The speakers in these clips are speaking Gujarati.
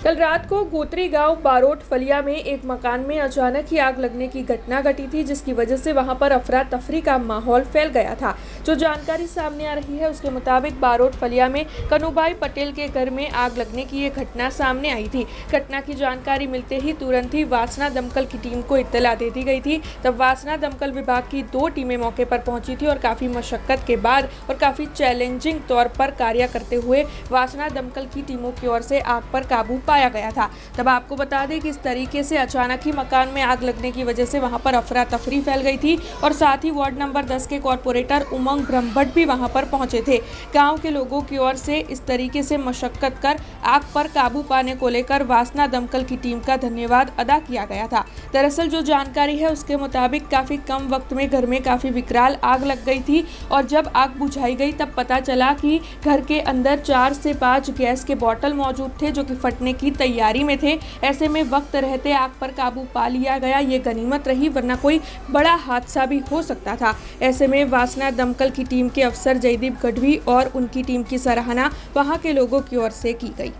कल रात को गोत्री गांव बारोट फलिया में एक मकान में अचानक ही आग लगने की घटना घटी थी, जिसकी वजह से वहां पर अफरा तफरी का माहौल फैल गया था। जो जानकारी सामने आ रही है उसके मुताबिक बारोट फलिया में कनुभाई पटेल के घर में आग लगने की ये घटना सामने आई थी। घटना की जानकारी मिलते ही तुरंत ही वासना दमकल की टीम को इत्तला दे दी गई थी। तब वासना दमकल विभाग की 2 टीमें मौके पर पहुंची थी और काफी मशक्कत के बाद और काफी चैलेंजिंग तौर पर कार्य करते हुए वासना दमकल की टीमों की ओर से आग पर काबू पाया गया था। तब आपको बता दें कि इस तरीके से अचानक ही मकान में आग लगने की वजह से वहां पर अफरा तफरी फैल गई थी और साथ ही वार्ड नंबर 10 के कॉर्पोरेटर उमंग ब्रह्मभट्ट भी वहां पर पहुंचे थे। गांव के लोगों की ओर से इस तरीके से मशक्कत कर आग पर काबू पाने को लेकर वासना दमकल की टीम का धन्यवाद अदा किया गया था। दरअसल जो जानकारी है उसके मुताबिक काफी कम वक्त में घर में काफी विकराल आग लग गई थी और जब आग बुझाई गई तब पता चला कि घर के अंदर 4 से 5 गैस के बोतल मौजूद थे जो कि फटने की तैयारी में थे। ऐसे में वक्त रहते आग पर काबू पा लिया गया। ये गनीमत रही, वरना कोई बड़ा हादसा भी हो सकता था। ऐसे में वासना दमकल की टीम के अफसर जयदीप गढ़वी और उनकी टीम की सराहना वहां के लोगों की ओर से की गई।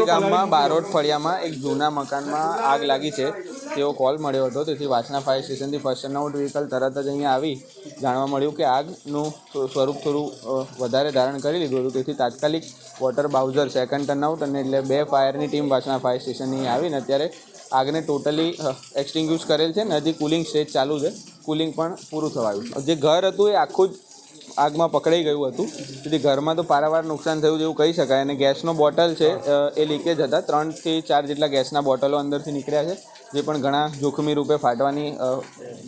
ગામમાં બારોટ ફળિયામાં એક જૂના મકાનમાં આગ લાગી છે તેવો કોલ મળ્યો હતો, તેથી વાસણા ફાયર સ્ટેશનથી ફર્સ્ટ ટર્નઆઉટ વ્હીકલ તરત જ અહીંયા આવી જાણવા મળ્યું કે આગનું સ્વરૂપ થોડું વધારે ધારણ કરી લીધું હતું, તેથી તાત્કાલિક વોટર બાઉઝર સેકન્ડ ટર્નઆઉટ અને એટલે 2 ફાયરની ટીમ વાસણા ફાયર સ્ટેશનની આવીને અત્યારે આગને ટોટલી એક્સટિંગ્યુશ કરેલ છે ને હજી કુલિંગ સ્ટેજ ચાલુ છે, કુલિંગ પણ પૂરું થવા આવ્યું છે। જે ઘર હતું એ આખું જ આગમાં પકડાઈ ગયું હતું, તેથી ઘરમાં તો પારાવાર નુકસાન થયું જેવું કહી શકાય। અને ગેસનો બોટલ છે એ લીકેજ હતા, 3 થી 4 જેટલા ગેસના બોટલો અંદરથી નીકળ્યા છે, જે પણ ઘણા જોખમી રૂપે ફાટવાની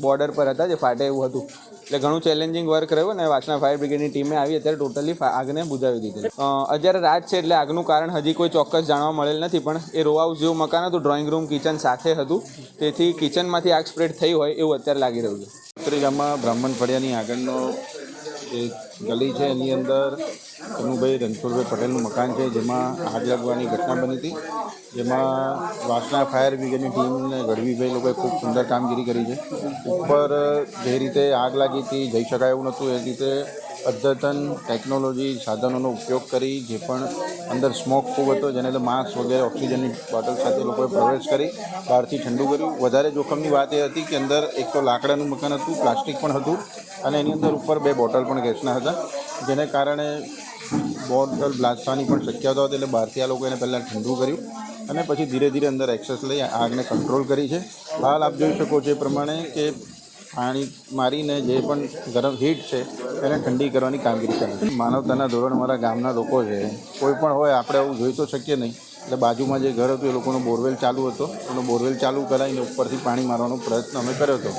બોર્ડર પર હતા, જે ફાટે એવું હતું। એટલે ઘણું ચેલેન્જિંગ વર્ક રહ્યું અને વાસણા ફાયર બ્રિગેડની ટીમે આવી અત્યારે ટોટલી આગને બુઝાવી દીધી। અત્યારે રાત છે એટલે આગનું કારણ હજી કોઈ ચોક્કસ જાણવા મળેલ નથી, પણ એ રો હાઉસ જેવું મકાન હતું, ડ્રોઈંગ રૂમ કિચન સાથે હતું, તેથી કિચનમાંથી આગ સ્પ્રેડ થઈ હોય એવું અત્યારે લાગી રહ્યું છે। ગોત્રી ગામમાં બ્રાહ્મણ ફળિયાની આગળનો જે ગલી છે એની અંદર કનુભાઈ રણછોડભાઈ પટેલનું મકાન છે, જેમાં આગ લાગવાની ઘટના બની હતી, જેમાં વાસણા ફાયર બ્રિગેડની ટીમ અને ગઢવીભાઈ લોકોએ ખૂબ સુંદર કામગીરી કરી છે। ઉપર જે રીતે આગ લાગી હતી જઈ શકાય એવું નહોતું, એ રીતે અદ્યતન ટેકનોલોજી સાધનોનો ઉપયોગ કરી જે પણ અંદર સ્મોક ખૂબ હતો જેને લીધે માસ્ક વગેરે ઓક્સિજનની બોટલ સાથે લોકોએ પ્રવેશ કરી બહારથી ઠંડુ કર્યું। વધારે જોખમની વાત એ હતી કે અંદર એક તો લાકડાનું મકાન હતું, પ્લાસ્ટિક પણ હતું અને એની અંદર ઉપર 2 બોટલ પણ ગેસના હતા, જેને કારણે બોટલ બ્લાસ્ટ થવાની પણ શક્યતા હતી। એટલે બહારથી આ લોકો એને પહેલાં ઠંડુ કર્યું અને પછી ધીરે ધીરે અંદર એક્સેસ લઈ આગને કંટ્રોલ કરી છે। હાલ આપ જોઈ શકો છો એ પ્રમાણે કે પાણી મારીને જે પણ ગરમ હીટ છે એને ઠંડી કરવાની કામગીરી કરે છે। માનવતાના ધોરણે અમારા ગામના લોકો છે, કોઈ પણ હોય આપણે આવું જોઈ તો શકીએ નહીં, એટલે બાજુમાં જે ઘર હતું એ લોકોનો બોરવેલ ચાલુ હતો, એનો બોરવેલ ચાલુ કરાવીને ઉપરથી પાણી મારવાનો પ્રયત્ન અમે કર્યો હતો।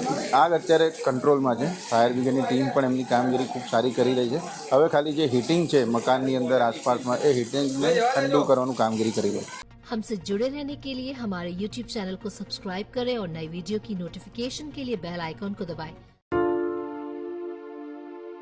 આગ અત્યારે કંટ્રોલમાં છે, ફાયર બ્રિગેડની ટીમ પણ એમની કામગીરી ખૂબ સારી કરી રહી છે। હવે ખાલી જે હીટિંગ છે મકાનની અંદર આસપાસમાં એ હીટિંગને ઠંડુ કરવાનું કામગીરી કરી રહી છે। हमसे जुड़े रहने के लिए हमारे YouTube चैनल को सब्सक्राइब करें और नई वीडियो की नोटिफिकेशन के लिए बेल आइकॉन को दबाएं।